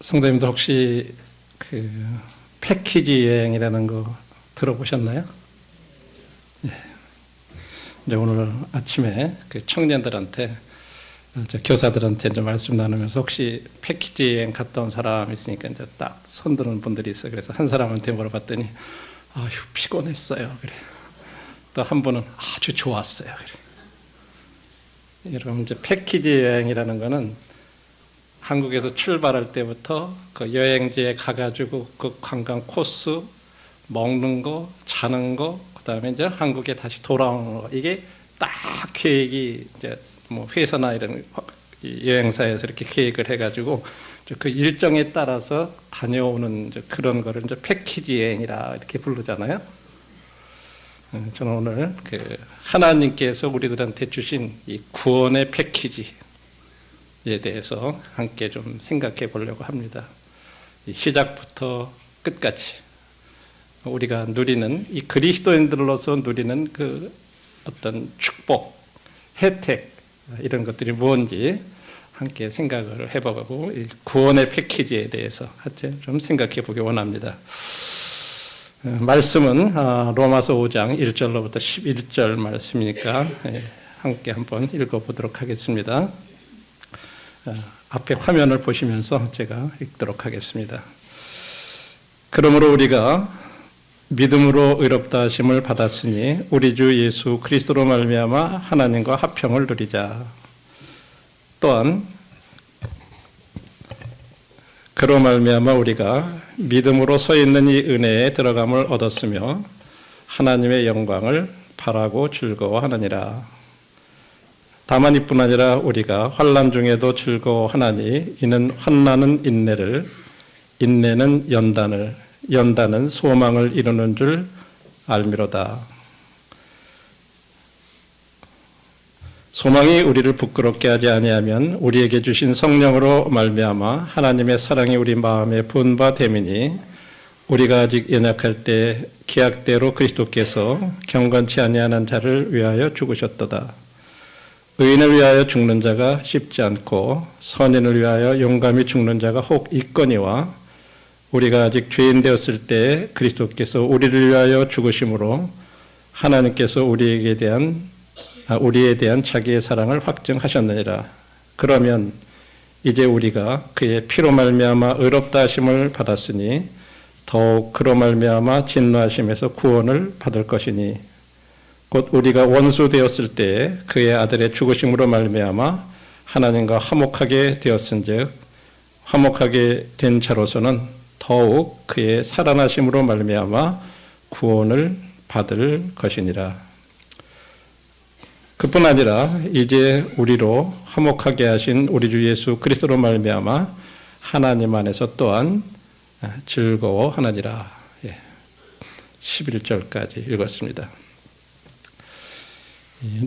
성도님도 혹시 그 패키지 여행이라는 거 들어보셨나요? 예. 이제 오늘 아침에 그 청년들한테, 교사들한테 이제 말씀 나누면서 혹시 패키지 여행 갔다 온 사람 있으니까 이제 딱 손드는 분들이 있어요. 그래서 한 사람한테 물어봤더니 아휴 피곤했어요. 그래. 또 한 분은 아주 좋았어요. 그래. 여러분 이제 패키지 여행이라는 거는 한국에서 출발할 때부터 그 여행지에 가가지고 그 관광 코스, 먹는 거, 자는 거, 그 다음에 이제 한국에 다시 돌아오는 거, 이게 딱 계획이 이제 뭐 회사나 이런 여행사에서 이렇게 계획을 해가지고 그 일정에 따라서 다녀오는 이제 그런 거를 이제 패키지 여행이라 이렇게 부르잖아요. 저는 오늘 그 하나님께서 우리들한테 주신 이 구원의 패키지에 대해서 함께 좀 생각해 보려고 합니다. 시작부터 끝까지 우리가 누리는 이 그리스도인들로서 누리는 그 어떤 축복, 혜택 이런 것들이 뭔지 함께 생각을 해보고 이 구원의 패키지에 대해서 좀 생각해 보기 원합니다. 말씀은 로마서 5장 1절로부터 11절 말씀이니까 함께 한번 읽어보도록 하겠습니다. 앞에 화면을 보시면서 제가 읽도록 하겠습니다. 그러므로 우리가 믿음으로 의롭다 하심을 받았으니 우리 주 예수 그리스도로 말미암아 하나님과 화평을 누리자. 또한 그로 말미암아 우리가 믿음으로 서 있는 이 은혜에 들어감을 얻었으며 하나님의 영광을 바라고 즐거워하느니라. 다만 이뿐 아니라 우리가 환난 중에도 즐거워하나니 이는 환난은 인내를, 인내는 연단을, 연단은 소망을 이루는 줄 알미로다. 소망이 우리를 부끄럽게 하지 아니하면 우리에게 주신 성령으로 말미암아 하나님의 사랑이 우리 마음에 부은 됨이니 우리가 아직 연약할 때 기약대로 그리스도께서 경건치 아니하는 자를 위하여 죽으셨도다. 의인을 위하여 죽는 자가 쉽지 않고 선인을 위하여 용감히 죽는 자가 혹 있거니와 우리가 아직 죄인 되었을 때 그리스도께서 우리를 위하여 죽으심으로 하나님께서 우리에 대한 자기의 사랑을 확증하셨느니라. 그러면 이제 우리가 그의 피로 말미암아 의롭다 하심을 받았으니 더욱 그로 말미암아 진노하심에서 구원을 받을 것이니 곧 우리가 원수 되었을 때 그의 아들의 죽으심으로 말미암아 하나님과 화목하게 되었은즉 화목하게 된 자로서는 더욱 그의 살아나심으로 말미암아 구원을 받을 것이니라. 그뿐 아니라 이제 우리로 화목하게 하신 우리 주 예수 그리스도로 말미암아 하나님 안에서 또한 즐거워하느니라. 11절까지 읽었습니다.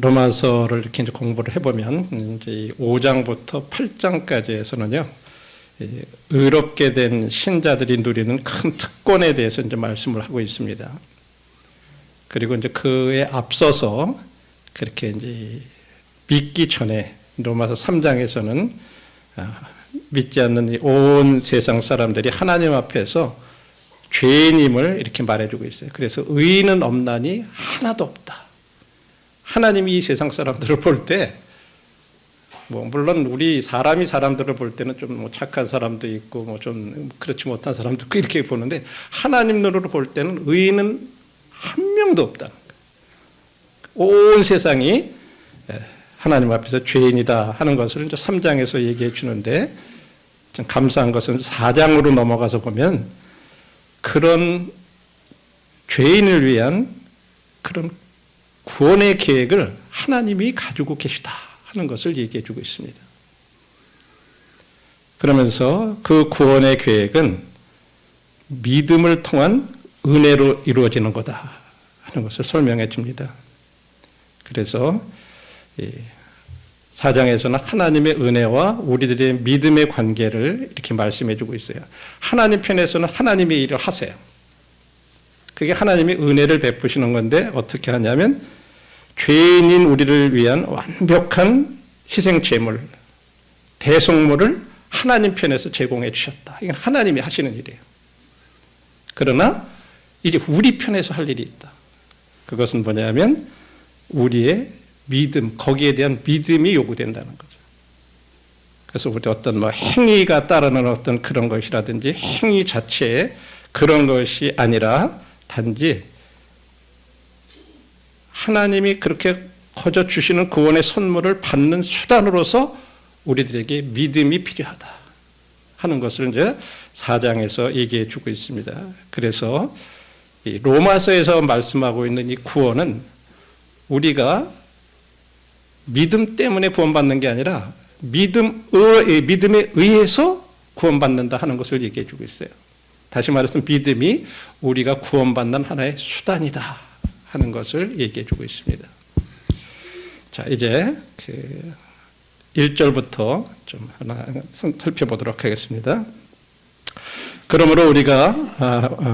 로마서를 이렇게 이제 공부를 해보면 이제 5장부터 8장까지에서는요, 의롭게 된 신자들이 누리는 큰 특권에 대해서 이제 말씀을 하고 있습니다. 그리고 이제 그에 앞서서 그렇게 이제 믿기 전에 로마서 3장에서는 믿지 않는 온 세상 사람들이 하나님 앞에서 죄인임을 이렇게 말해주고 있어요. 그래서 의인은 없나니 하나도 없다. 하나님이 이 세상 사람들을 볼 때, 물론 우리 사람들을 볼 때는 좀 착한 사람도 있고, 좀 그렇지 못한 사람도 있고 이렇게 보는데, 하나님 눈으로 볼 때는 의인은 한 명도 없다. 온 세상이 하나님 앞에서 죄인이다 하는 것을 이제 3장에서 얘기해 주는데, 좀 감사한 것은 4장으로 넘어가서 보면 그런 죄인을 위한 그런 구원의 계획을 하나님이 가지고 계시다 하는 것을 얘기해 주고 있습니다. 그러면서 그 구원의 계획은 믿음을 통한 은혜로 이루어지는 거다 하는 것을 설명해 줍니다. 그래서 4장에서는 하나님의 은혜와 우리들의 믿음의 관계를 이렇게 말씀해 주고 있어요. 하나님 편에서는 하나님의 일을 하세요. 그게 하나님이 은혜를 베푸시는 건데 어떻게 하냐면 죄인인 우리를 위한 완벽한 희생제물, 대속물을 하나님 편에서 제공해 주셨다. 이건 하나님이 하시는 일이에요. 그러나 이제 우리 편에서 할 일이 있다. 그것은 뭐냐면 우리의 믿음, 거기에 대한 믿음이 요구된다는 거죠. 그래서 우리 어떤 뭐 행위가 따르는 어떤 그런 것이라든지 행위 자체에 그런 것이 아니라 단지 하나님이 그렇게 거저 주시는 구원의 선물을 받는 수단으로서 우리들에게 믿음이 필요하다 하는 것을 이제 4장에서 얘기해 주고 있습니다. 그래서 이 로마서에서 말씀하고 있는 이 구원은 우리가 믿음 때문에 구원받는 게 아니라 믿음에 의해서 구원받는다 하는 것을 얘기해 주고 있어요. 다시 말해서 믿음이 우리가 구원받는 하나의 수단이다 하는 것을 얘기해 주고 있습니다. 자, 이제 1절부터 좀 하나 살펴보도록 하겠습니다. 그러므로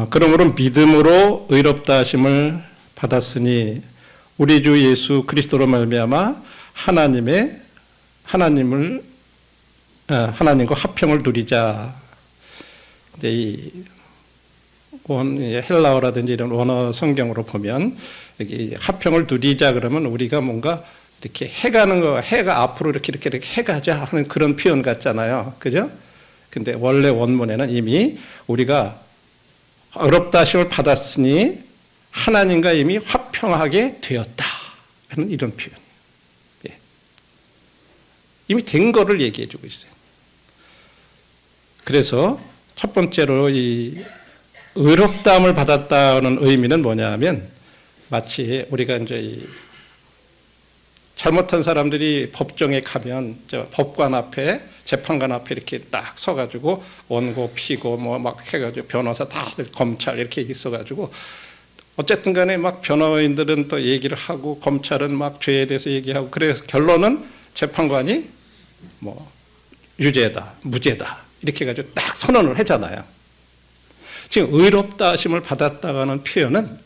그러므로 믿음으로 의롭다 하심을 받았으니 우리 주 예수 그리스도로 말미암아 하나님과 화평을 누리자. 근데 이 헬라어라든지 이런 원어 성경으로 보면 여기 화평을 누리자 그러면 우리가 뭔가 이렇게 해가는 거, 해가 앞으로 이렇게 해가자 하는 그런 표현 같잖아요. 그죠? 근데 원래 원문에는 이미 우리가 의롭다 하심을 받았으니 하나님과 이미 화평하게 되었다 하는 이런 표현이에요. 예. 이미 된 거를 얘기해 주고 있어요. 그래서 첫 번째로 이 의롭다함을 받았다는 의미는 뭐냐면 마치 우리가 이제 잘못한 사람들이 법정에 가면 법관 앞에 재판관 앞에 이렇게 딱 서가지고 원고 피고 뭐 막 해가지고 변호사 다 검찰 이렇게 있어가지고 어쨌든 간에 막 변호인들은 또 얘기를 하고 검찰은 막 죄에 대해서 얘기하고 그래서 결론은 재판관이 뭐 유죄다 무죄다 이렇게 해가지고 딱 선언을 하잖아요. 지금 의롭다 하심을 받았다는 표현은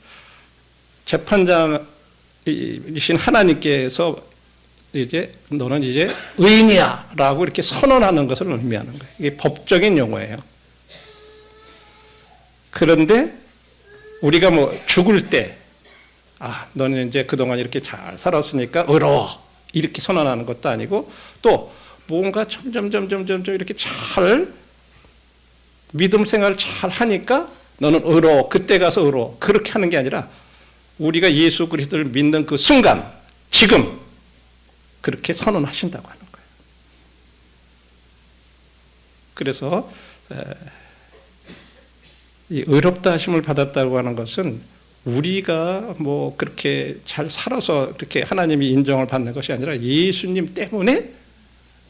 재판장이신 하나님께서 이제 너는 이제 의인이야라고 이렇게 선언하는 것을 의미하는 거예요. 이게 법적인 용어예요. 그런데 우리가 뭐 죽을 때, 너는 이제 그동안 이렇게 잘 살았으니까 의로워 이렇게 선언하는 것도 아니고 또 뭔가 점점 이렇게 잘 믿음 생활을 잘 하니까 너는 의로워 그때 가서 의로워 그렇게 하는 게 아니라 우리가 예수 그리스도를 믿는 그 순간 지금 그렇게 선언하신다고 하는 거예요. 그래서 이 의롭다 하심을 받았다고 하는 것은 우리가 뭐 그렇게 잘 살아서 이렇게 하나님이 인정을 받는 것이 아니라 예수님 때문에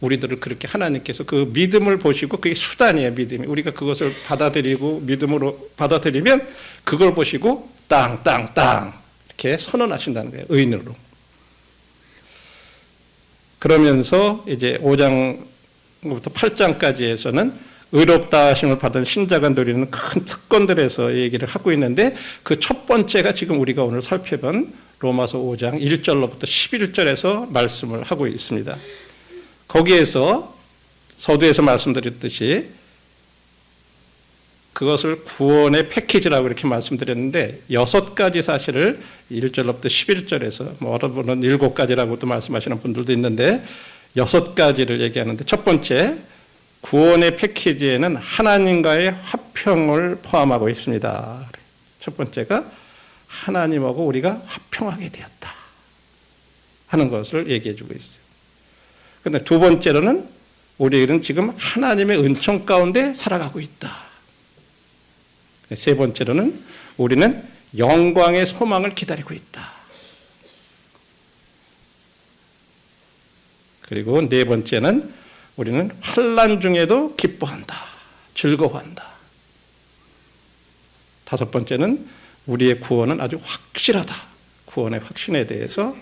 우리들을 그렇게 하나님께서 그 믿음을 보시고 그게 수단이에요. 믿음이 우리가 그것을 받아들이고 믿음으로 받아들이면 그걸 보시고 땅 이렇게 선언하신다는 거예요. 의인으로. 그러면서 이제 5장부터 8장까지에서는 의롭다 하심을 받은 신자가 누리는 큰 특권들에서 얘기를 하고 있는데 그 첫 번째가 지금 우리가 오늘 살펴본 로마서 5장 1절로부터 11절에서 말씀을 하고 있습니다. 거기에서 서두에서 말씀드렸듯이 그것을 구원의 패키지라고 이렇게 말씀드렸는데 6가지 사실을 1절로부터 11절에서 뭐 여러분은 7가지라고도 말씀하시는 분들도 있는데 6가지를 얘기하는데 첫 번째 구원의 패키지에는 하나님과의 화평을 포함하고 있습니다. 첫 번째가 하나님하고 우리가 화평하게 되었다 하는 것을 얘기해 주고 있어요. 그런데 두 번째로는 우리는 지금 하나님의 은총 가운데 살아가고 있다. 세 번째로는 우리는 영광의 소망을 기다리고 있다. 그리고 네 번째는 우리는 환난 중에도 기뻐한다. 즐거워한다. 다섯 번째는 우리의 구원은 아주 확실하다. 구원의 확신에 대해서.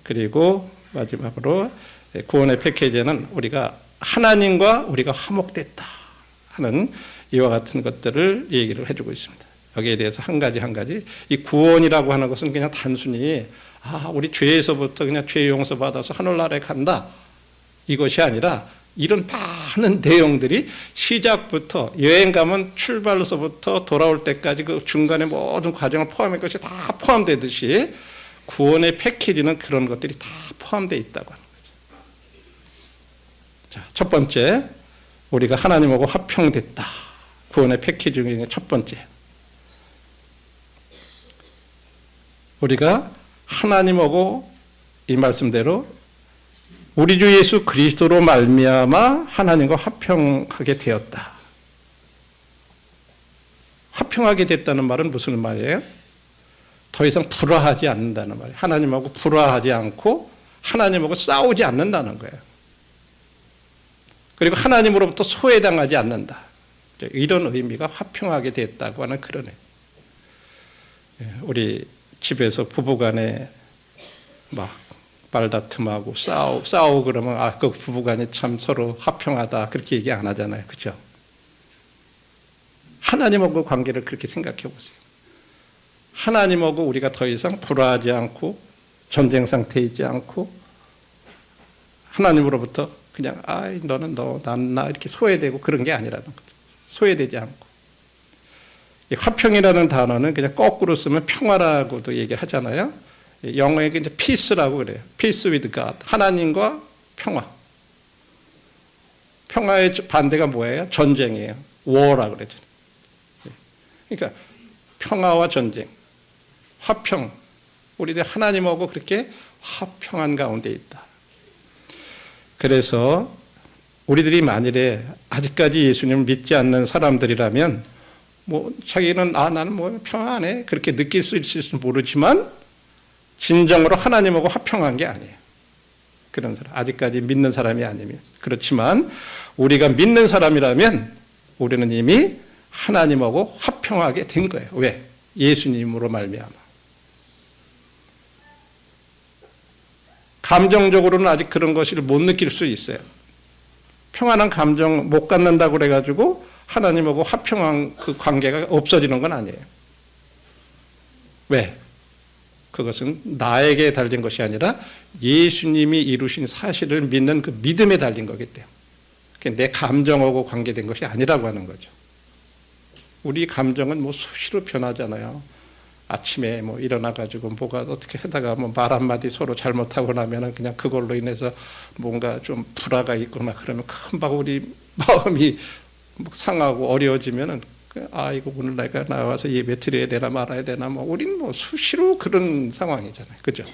그리고 마지막으로 구원의 패키지에는 우리가 하나님과 우리가 화목됐다 하는 이와 같은 것들을 얘기를 해주고 있습니다. 여기에 대해서 한 가지 이 구원이라고 하는 것은 그냥 단순히 우리 죄에서부터 그냥 죄 용서 받아서 하늘나라에 간다 이것이 아니라 이런 하는 내용들이 시작부터 여행 가면 출발로서부터 돌아올 때까지 그 중간에 모든 과정을 포함한 것이 다 포함되듯이 구원의 패키지는 그런 것들이 다 포함되어 있다고 하는 거죠. 자, 첫 번째, 우리가 하나님하고 화평됐다. 구원의 패키지 중에 첫 번째. 우리가 하나님하고 이 말씀대로 우리 주 예수 그리스도로 말미암아 하나님과 화평하게 되었다. 화평하게 됐다는 말은 무슨 말이에요? 더 이상 불화하지 않는다는 말이에요. 하나님하고 불화하지 않고 하나님하고 싸우지 않는다는 거예요. 그리고 하나님으로부터 소외당하지 않는다. 이런 의미가 화평하게 됐다고 하는 그런 우리 집에서 부부간에 막 말다툼하고 싸우고 그러면 그 부부간이 참 서로 화평하다 그렇게 얘기 안 하잖아요. 그렇죠? 하나님하고 관계를 그렇게 생각해 보세요. 하나님하고 우리가 더 이상 불화하지 않고 전쟁 상태에 있지 않고 하나님으로부터 그냥 너는 너, 난 나 이렇게 소외되고 그런 게 아니라는 거죠. 소외되지 않고. 이 화평이라는 단어는 그냥 거꾸로 쓰면 평화라고도 얘기를 하잖아요. 영어에 이제 peace라고 그래요. peace with God. 하나님과 평화. 평화의 반대가 뭐예요? 전쟁이에요. war라고 그러죠. 그러니까 평화와 전쟁, 화평. 우리들 하나님하고 그렇게 화평한 가운데 있다. 그래서 우리들이 만일에 아직까지 예수님을 믿지 않는 사람들이라면 자기는 나는 평안해 그렇게 느낄 수 있을지 모르지만 진정으로 하나님하고 화평한 게 아니에요. 그런 사람 아직까지 믿는 사람이 아니면 그렇지만 우리가 믿는 사람이라면 우리는 이미 하나님하고 화평하게 된 거예요. 왜? 예수님으로 말미암아. 감정적으로는 아직 그런 것을 못 느낄 수 있어요. 평안한 감정 못 갖는다고 그래가지고 하나님하고 화평한 그 관계가 없어지는 건 아니에요. 왜? 그것은 나에게 달린 것이 아니라 예수님이 이루신 사실을 믿는 그 믿음에 달린 거기 때문에 내 감정하고 관계된 것이 아니라고 하는 거죠. 우리 감정은 수시로 변하잖아요. 아침에 일어나가지고 뭐가 어떻게 하다가 말 한마디 서로 잘못하고 나면은 그냥 그걸로 인해서 뭔가 좀 불화가 있거나 그러면 금방 우리 마음이 상하고 어려워지면은 이거 오늘 내가 나와서 예배 드려야 되나 말아야 되나 우리는 수시로 그런 상황이잖아요. 그죠?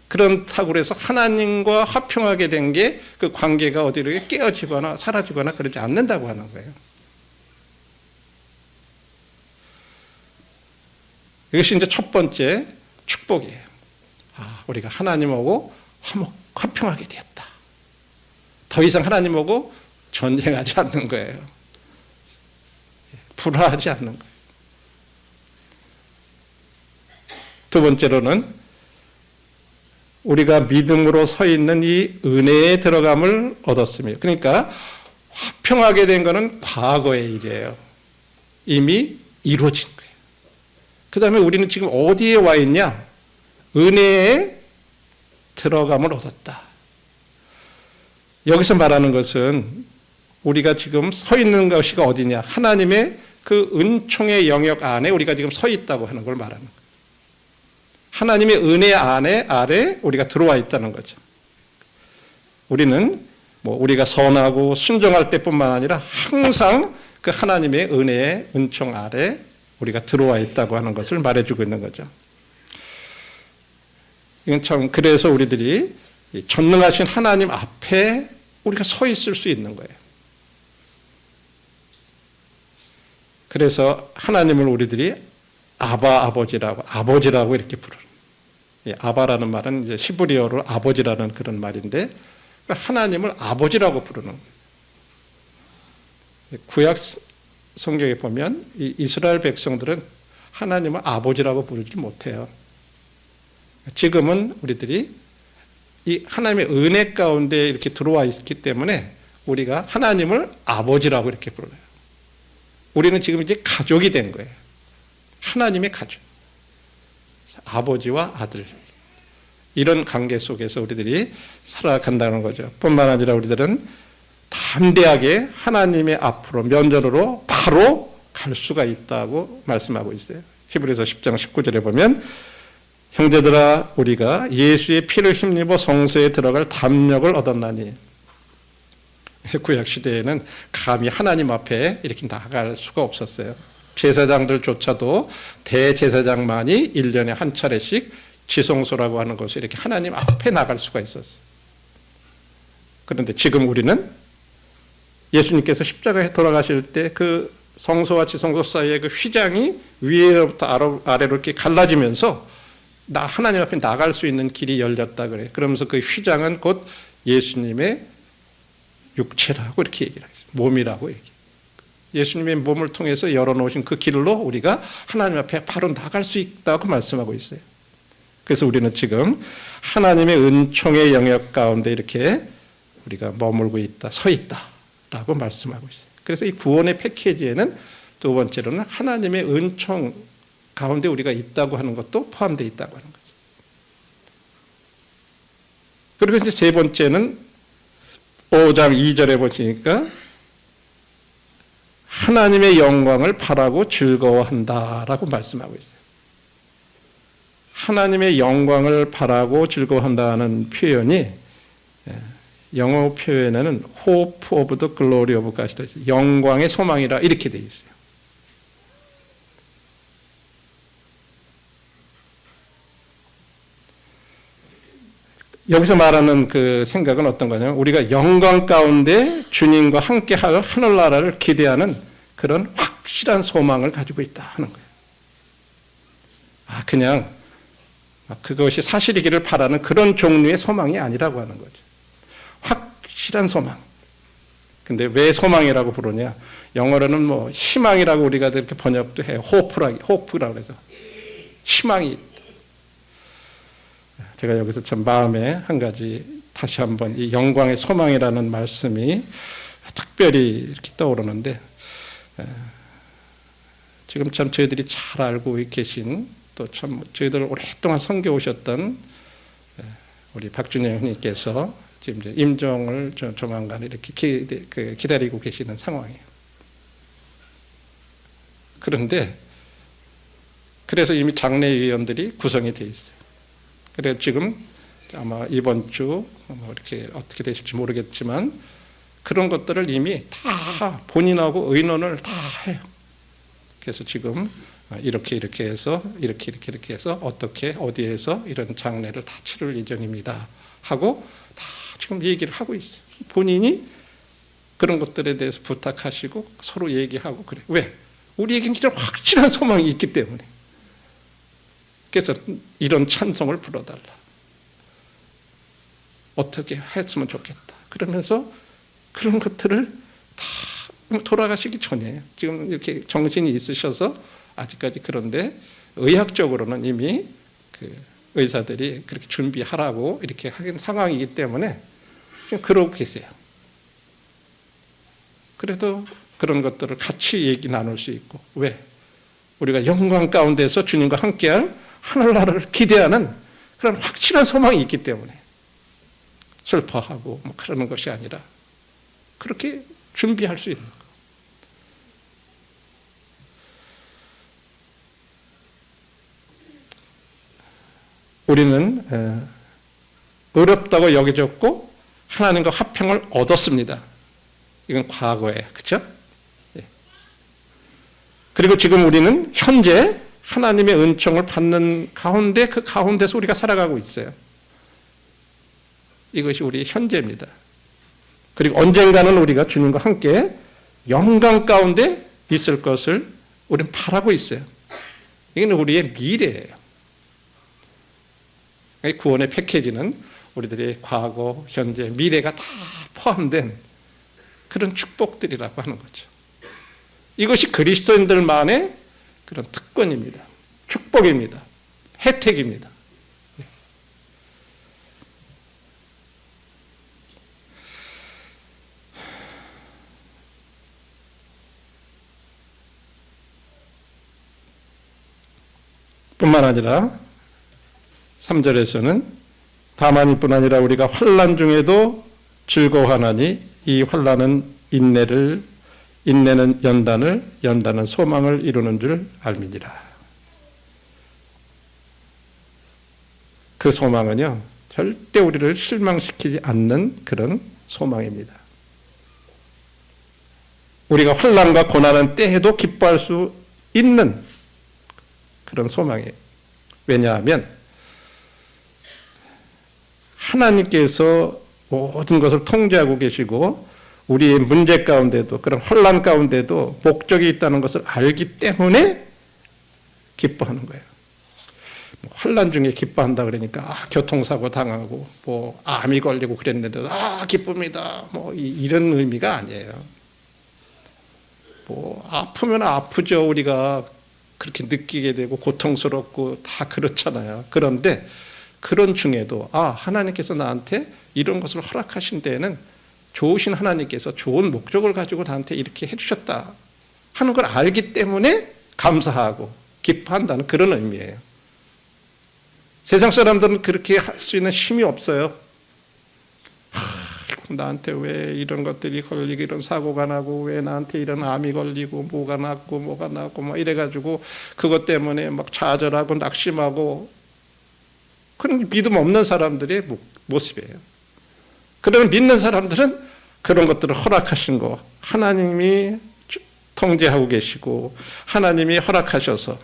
그렇다고 해서 하나님과 화평하게 된 게 그 관계가 어디로 깨어지거나 사라지거나 그러지 않는다고 하는 거예요. 이것이 이제 첫 번째 축복이에요. 우리가 하나님하고 화평하게 되었다. 더 이상 하나님하고 전쟁하지 않는 거예요. 불화하지 않는 거예요. 두 번째로는 우리가 믿음으로 서 있는 이 은혜에 들어감을 얻었습니다. 그러니까 화평하게 된 것은 과거의 일이에요. 이미 이루어진 거예요. 그 다음에 우리는 지금 어디에 와 있냐? 은혜에 들어감을 얻었다. 여기서 말하는 것은 우리가 지금 서 있는 것이 어디냐? 하나님의 그 은총의 영역 안에 우리가 지금 서 있다고 하는 걸 말하는 거예요. 하나님의 은혜 아래 우리가 들어와 있다는 거죠. 우리는 우리가 선하고 순종할 때뿐만 아니라 항상 그 하나님의 은혜의 은총 아래 우리가 들어와 있다고 하는 것을 말해주고 있는 거죠. 이건 참 그래서 우리들이 전능하신 하나님 앞에 우리가 서 있을 수 있는 거예요. 그래서 하나님을 우리들이 아버지라고 이렇게 부르는. 아바라는 말은 이제 히브리어로 아버지라는 그런 말인데 하나님을 아버지라고 부르는 거예요. 구약 성경에 보면 이 이스라엘 백성들은 하나님을 아버지라고 부르지 못해요. 지금은 우리들이 이 하나님의 은혜 가운데 이렇게 들어와 있기 때문에 우리가 하나님을 아버지라고 이렇게 불러요. 우리는 지금 이제 가족이 된 거예요. 하나님의 가족. 아버지와 아들. 이런 관계 속에서 우리들이 살아간다는 거죠. 뿐만 아니라 우리들은 담대하게 하나님의 앞으로 면전으로 바로 갈 수가 있다고 말씀하고 있어요. 히브리서 10장 19절에 보면 형제들아 우리가 예수의 피를 힘입어 성소에 들어갈 담력을 얻었나니. 구약 시대에는 감히 하나님 앞에 이렇게 나갈 수가 없었어요. 제사장들조차도 대제사장만이 1년에 한 차례씩 지성소라고 하는 곳에 이렇게 하나님 앞에 나갈 수가 있었어요. 그런데 지금 우리는 예수님께서 십자가에 돌아가실 때 그 성소와 지성소 사이의 그 휘장이 위에로부터 아래로 이렇게 갈라지면서 나 하나님 앞에 나갈 수 있는 길이 열렸다 그래요. 그러면서 그 휘장은 곧 예수님의 육체라고 이렇게 얘기를 하겠습니다. 몸이라고 이렇게. 예수님의 몸을 통해서 열어놓으신 그 길로 우리가 하나님 앞에 바로 나갈 수 있다고 말씀하고 있어요. 그래서 우리는 지금 하나님의 은총의 영역 가운데 이렇게 우리가 머물고 있다, 서 있다라고 말씀하고 있어요. 그래서 이 구원의 패키지에는 두 번째로는 하나님의 은총 가운데 우리가 있다고 하는 것도 포함되어 있다고 하는 거죠. 그리고 이제 세 번째는 5장 2절에 보시니까 하나님의 영광을 바라고 즐거워한다라고 말씀하고 있어요. 하나님의 영광을 바라고 즐거워한다는 표현이 영어 표현에는 hope of the glory of God이 되어 있어요. 영광의 소망이라 이렇게 되어 있어요. 여기서 말하는 그 생각은 어떤 거냐면 우리가 영광 가운데 주님과 함께 할 하늘나라를 기대하는 그런 확실한 소망을 가지고 있다 하는 거예요. 그냥 그것이 사실이기를 바라는 그런 종류의 소망이 아니라고 하는 거죠. 확실한 소망. 근데 왜 소망이라고 부르냐? 영어로는 뭐 희망이라고 우리가 이렇게 번역도 해요. 호프라고 해서 희망이 있다. 제가 여기서 참 마음에 한 가지 다시 한번 이 영광의 소망이라는 말씀이 특별히 이렇게 떠오르는데 지금 참 저희들이 잘 알고 계신 또 참 저희들 오랫동안 섬겨 오셨던 우리 박준영 형님께서 지금 이제 임종을 조만간 이렇게 기다리고 계시는 상황이에요. 그런데 그래서 이미 장례위원들이 구성이 돼 있어요. 그래서 지금 아마 이번 주 이렇게 어떻게 되실지 모르겠지만 그런 것들을 이미 다 본인하고 의논을 다 해요. 그래서 지금 이렇게 해서 이렇게 해서 어떻게 어디에서 이런 장례를 다 치를 예정입니다 하고 다 지금 얘기를 하고 있어요. 본인이 그런 것들에 대해서 부탁하시고 서로 얘기하고 그래. 왜? 우리에게는 진짜 확실한 소망이 있기 때문에. 그래서 이런 찬송을 불러달라. 어떻게 했으면 좋겠다. 그러면서 그런 것들을 다 돌아가시기 전에 지금 이렇게 정신이 있으셔서 아직까지 그런데 의학적으로는 이미 그 의사들이 그렇게 준비하라고 이렇게 하는 상황이기 때문에 지금 그러고 계세요. 그래도 그런 것들을 같이 얘기 나눌 수 있고 왜? 우리가 영광 가운데서 주님과 함께할 하늘나라를 기대하는 그런 확실한 소망이 있기 때문에 슬퍼하고 뭐 그러는 것이 아니라 그렇게 준비할 수 있는 거. 우리는 어렵다고 여겨졌고 하나님과 화평을 얻었습니다. 이건 과거에 그렇죠? 그리고 지금 우리는 현재 하나님의 은총을 받는 가운데 그 가운데서 우리가 살아가고 있어요. 이것이 우리의 현재입니다. 그리고 언젠가는 우리가 주님과 함께 영광 가운데 있을 것을 우리는 바라고 있어요. 이건 우리의 미래예요. 구원의 패키지는 우리들의 과거, 현재, 미래가 다 포함된 그런 축복들이라고 하는 거죠. 이것이 그리스도인들만의 그런 특권입니다. 축복입니다. 혜택입니다. 뿐만 아니라 3절에서는 다만 이뿐 아니라 우리가 환난 중에도 즐거워하나니 이 환난은 인내는 연단은 소망을 이루는 줄 알미니라. 그 소망은요, 절대 우리를 실망시키지 않는 그런 소망입니다. 우리가 환난과 고난은 때에도 기뻐할 수 있는 그런 소망이에요. 왜냐하면 하나님께서 모든 것을 통제하고 계시고 우리의 문제 가운데도 그런 환난 가운데도 목적이 있다는 것을 알기 때문에 기뻐하는 거예요. 환난 중에 기뻐한다 그러니까 교통사고 당하고 뭐 암이 걸리고 그랬는데도 기쁩니다. 뭐 이런 의미가 아니에요. 뭐 아프면 아프죠. 우리가 그렇게 느끼게 되고 고통스럽고 다 그렇잖아요. 그런데 그런 중에도 하나님께서 나한테 이런 것을 허락하신 데에는 좋으신 하나님께서 좋은 목적을 가지고 나한테 이렇게 해주셨다 하는 걸 알기 때문에 감사하고 기뻐한다는 그런 의미예요. 세상 사람들은 그렇게 할 수 있는 힘이 없어요. 나한테 왜 이런 것들이 걸리고 이런 사고가 나고 왜 나한테 이런 암이 걸리고 뭐가 났고 막 이래가지고 그것 때문에 막 좌절하고 낙심하고 그런 믿음 없는 사람들의 모습이에요. 그러나 믿는 사람들은 그런 것들을 허락하신 거 하나님이 통제하고 계시고 하나님이 허락하셔서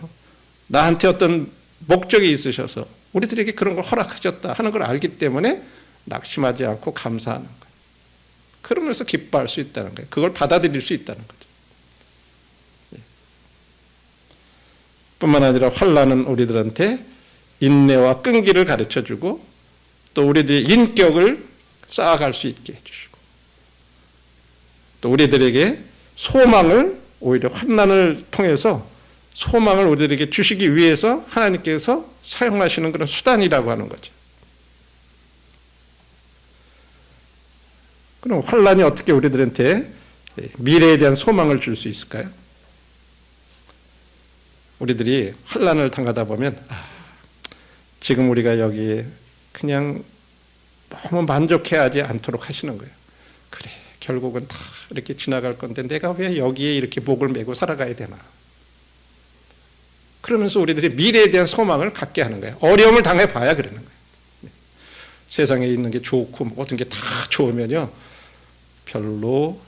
나한테 어떤 목적이 있으셔서 우리들에게 그런 걸 허락하셨다 하는 걸 알기 때문에 낙심하지 않고 감사하는 거예요. 그러면서 기뻐할 수 있다는 거예요. 그걸 받아들일 수 있다는 거죠. 뿐만 아니라 환난은 우리들한테 인내와 끈기를 가르쳐주고 또 우리들의 인격을 쌓아갈 수 있게 해주시고 또 우리들에게 소망을 오히려 환난을 통해서 소망을 우리들에게 주시기 위해서 하나님께서 사용하시는 그런 수단이라고 하는 거죠. 그럼 환난이 어떻게 우리들한테 미래에 대한 소망을 줄 수 있을까요? 우리들이 환난을 당하다 보면 지금 우리가 여기에 그냥 너무 만족해하지 않도록 하시는 거예요. 그래, 결국은 다 이렇게 지나갈 건데 내가 왜 여기에 이렇게 목을 메고 살아가야 되나? 그러면서 우리들이 미래에 대한 소망을 갖게 하는 거예요. 어려움을 당해봐야 그러는 거예요. 세상에 있는 게 좋고 모든 게 다 좋으면요 별로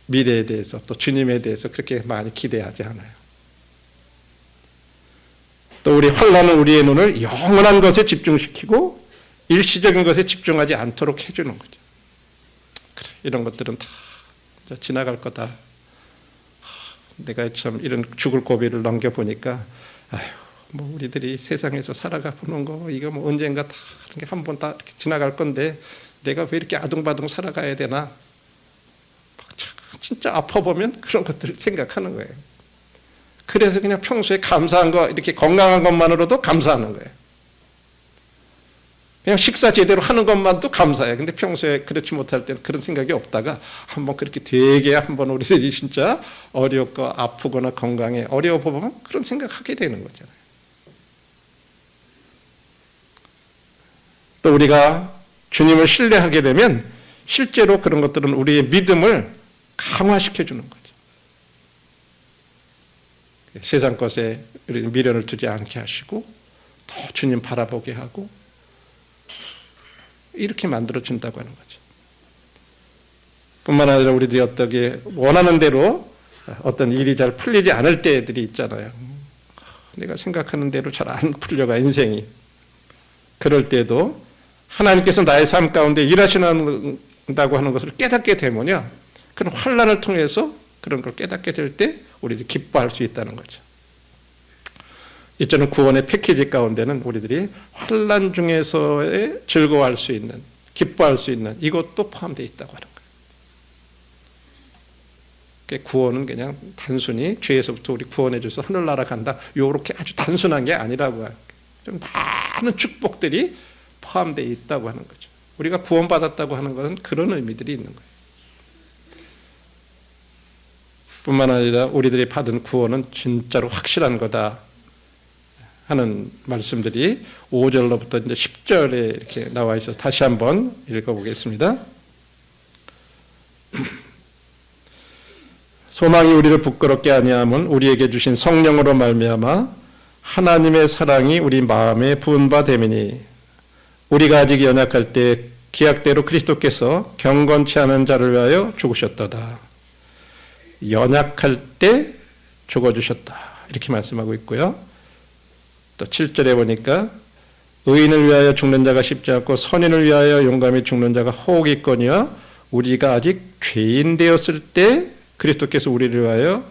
미래에 대해서 또 주님에 대해서 그렇게 많이 기대하지 않아요. 또 우리 환난은 우리의 눈을 영원한 것에 집중시키고 일시적인 것에 집중하지 않도록 해주는 거죠. 그래, 이런 것들은 다 지나갈 거다. 내가 참 이런 죽을 고비를 넘겨보니까 뭐 우리들이 세상에서 살아가 보는 거 이거 뭐 언젠가 다 한 번 다 이렇게 지나갈 건데 내가 왜 이렇게 아둥바둥 살아가야 되나? 진짜 아파보면 그런 것들을 생각하는 거예요. 그래서 그냥 평소에 감사한 거 이렇게 건강한 것만으로도 감사하는 거예요. 그냥 식사 제대로 하는 것만도 감사해요. 근데 평소에 그렇지 못할 때는 그런 생각이 없다가 한번 그렇게 되게 한번 우리들이 진짜 어렵고 아프거나 건강에 어려워 보면 그런 생각하게 되는 거잖아요. 또 우리가 주님을 신뢰하게 되면 실제로 그런 것들은 우리의 믿음을 강화시켜 주는 거죠. 세상 것에 미련을 두지 않게 하시고 더 주님 바라보게 하고 이렇게 만들어준다고 하는 거죠. 뿐만 아니라 우리들이 어떻게 원하는 대로 어떤 일이 잘 풀리지 않을 때들이 있잖아요. 내가 생각하는 대로 잘 안 풀려가 인생이. 그럴 때도 하나님께서 나의 삶 가운데 일하신다고 하는 것을 깨닫게 되면요. 그런 환난을 통해서 그런 걸 깨닫게 될 때 우리들이 기뻐할 수 있다는 거죠. 이처럼 구원의 패키지 가운데는 우리들이 환난 중에서의 즐거워할 수 있는, 기뻐할 수 있는 이것도 포함되어 있다고 하는 거예요. 구원은 그냥 단순히 죄에서부터 우리 구원해 줘서 하늘나라 간다 이렇게 아주 단순한 게 아니라고 해요. 좀 많은 축복들이 포함되어 있다고 하는 거죠. 우리가 구원받았다고 하는 것은 그런 의미들이 있는 거예요. 뿐만 아니라 우리들이 받은 구원은 진짜로 확실한 거다 하는 말씀들이 5절로부터 이제 10절에 이렇게 나와 있어서 다시 한번 읽어보겠습니다. 소망이 우리를 부끄럽게 아니함은 우리에게 주신 성령으로 말미암아 하나님의 사랑이 우리 마음에 부은 바 됨이니 우리가 아직 연약할 때 기약대로 그리스도께서 경건치 않은 자를 위하여 죽으셨도다. 연약할 때 죽어주셨다. 이렇게 말씀하고 있고요. 또 7절에 보니까 의인을 위하여 죽는 자가 쉽지 않고 선인을 위하여 용감히 죽는 자가 호흡이거니와 우리가 아직 죄인 되었을 때 그리스도께서 우리를 위하여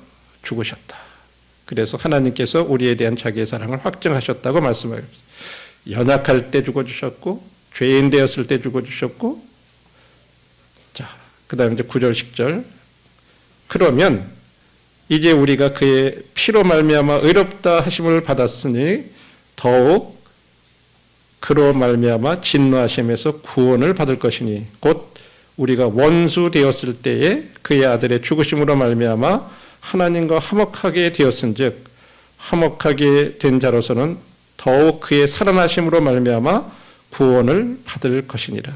죽으셨다. 그래서 하나님께서 우리에 대한 자기의 사랑을 확증하셨다고 말씀하고 있습니다. 연약할 때 죽어주셨고 죄인 되었을 때 죽어주셨고, 자, 그 다음에 이제 9절 10절. 그러면 이제 우리가 그의 피로 말미암아 의롭다 하심을 받았으니 더욱 그로 말미암아 진노하심에서 구원을 받을 것이니 곧 우리가 원수 되었을 때에 그의 아들의 죽으심으로 말미암아 하나님과 화목하게 되었은즉 화목하게 된 자로서는 더욱 그의 살아나심으로 말미암아 구원을 받을 것이니라.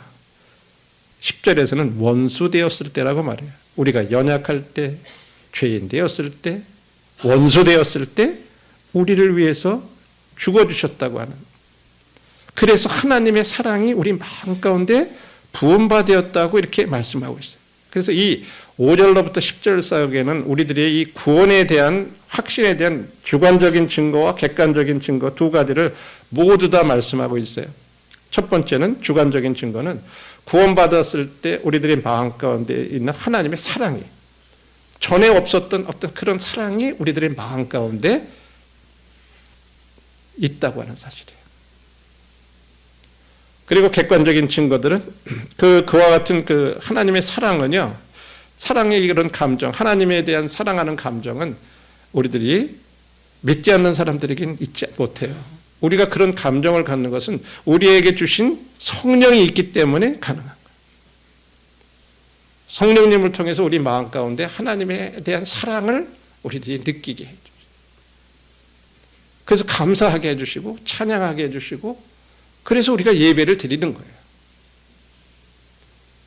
10절에서는 원수 되었을 때라고 말해요. 우리가 연약할 때, 죄인 되었을 때, 원수 되었을 때 우리를 위해서 죽어주셨다고 하는. 그래서 하나님의 사랑이 우리 마음 가운데 부음받았다고 이렇게 말씀하고 있어요. 그래서 이 5절로부터 10절 사역에는 우리들의 이 구원에 대한 확신에 대한 주관적인 증거와 객관적인 증거 두 가지를 모두 다 말씀하고 있어요. 첫 번째는 주관적인 증거는 구원받았을 때 우리들의 마음 가운데 있는 하나님의 사랑이 전에 없었던 어떤 그런 사랑이 우리들의 마음 가운데 있다고 하는 사실이에요. 그리고 객관적인 증거들은 그와 같은 그 하나님의 사랑은요, 사랑의 이런 감정, 하나님에 대한 사랑하는 감정은 우리들이 믿지 않는 사람들에게는 있지 못해요. 우리가 그런 감정을 갖는 것은 우리에게 주신 성령이 있기 때문에 가능한 거예요. 성령님을 통해서 우리 마음 가운데 하나님에 대한 사랑을 우리들이 느끼게 해주시고, 그래서 감사하게 해주시고 찬양하게 해주시고, 그래서 우리가 예배를 드리는 거예요.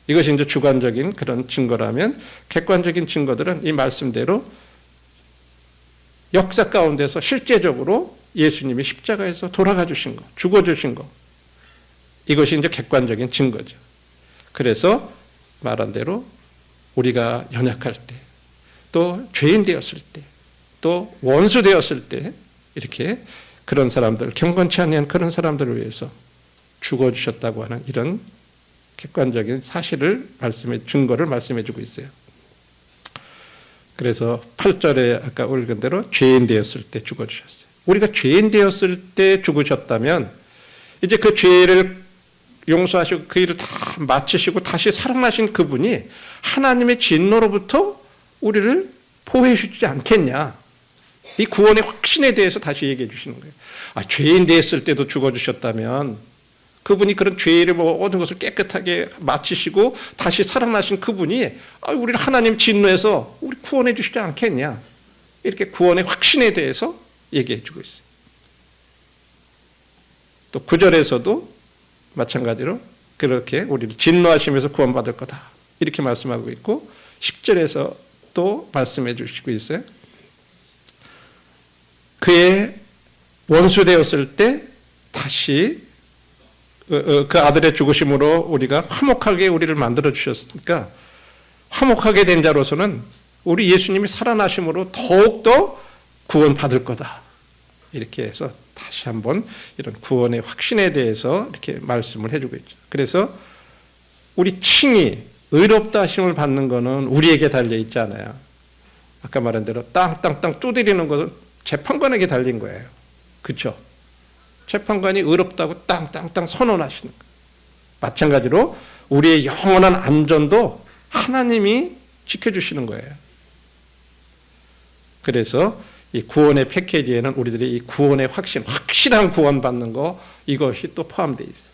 이것이 이제 주관적인 그런 증거라면, 객관적인 증거들은 이 말씀대로 역사 가운데서 실제적으로 예수님이 십자가에서 돌아가 주신 거, 죽어 주신 거, 이것이 이제 객관적인 증거죠. 그래서 말한 대로 우리가 연약할 때, 또 죄인 되었을 때, 또 원수 되었을 때 이렇게 그런 사람들, 경건치 않은 그런 사람들을 위해서 죽어 주셨다고 하는 이런 객관적인 사실을 증거를 말씀해 주고 있어요. 그래서 8절에 아까 읽은 대로 죄인 되었을 때 죽어 주셨어요. 우리가 죄인 되었을 때 죽으셨다면 이제 그 죄를 용서하시고 그 일을 다 마치시고 다시 살아나신 그분이 하나님의 진노로부터 우리를 보호해 주지 않겠냐. 이 구원의 확신에 대해서 다시 얘기해 주시는 거예요. 죄인 되었을 때도 죽어주셨다면 그분이 그런 죄를 모든 것을 깨끗하게 마치시고 다시 살아나신 그분이 우리를 하나님 진노에서 우리 구원해 주시지 않겠냐. 이렇게 구원의 확신에 대해서 얘기해 주고 있어요. 또 9절에서도 마찬가지로 그렇게 우리를 진노하시면서 구원받을 거다. 이렇게 말씀하고 있고 10절에서 또 말씀해 주시고 있어요. 그의 원수 되었을 때 다시 그 아들의 죽으심으로 우리가 화목하게 우리를 만들어 주셨으니까 화목하게 된 자로서는 우리 예수님이 살아나심으로 더욱더 구원받을 거다. 이렇게 해서 다시 한번 이런 구원의 확신에 대해서 이렇게 말씀을 해주고 있죠. 그래서 우리 칭이 의롭다 하심을 받는 것은 우리에게 달려 있잖아요. 아까 말한 대로 땅땅땅 두드리는 것은 재판관에게 달린 거예요. 그렇죠? 재판관이 의롭다고 땅땅땅 선언하시는 거예요. 마찬가지로 우리의 영원한 안전도 하나님이 지켜주시는 거예요. 그래서 이 구원의 패키지에는 우리들이 이 구원의 확실한 구원 받는 거 이것이 또 포함되어 있어요.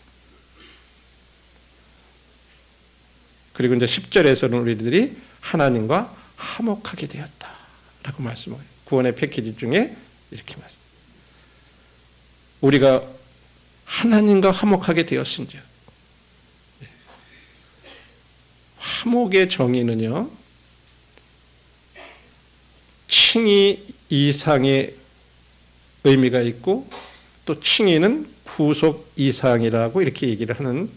그리고 이제 10절에서는 우리들이 하나님과 화목하게 되었다라고 말씀해요. 구원의 패키지 중에 이렇게 말씀. 우리가 하나님과 화목하게 되었은즉. 화목의 정의는요, 칭의 이상의 의미가 있고 또 칭의는 구속 이상이라고 이렇게 얘기를 하는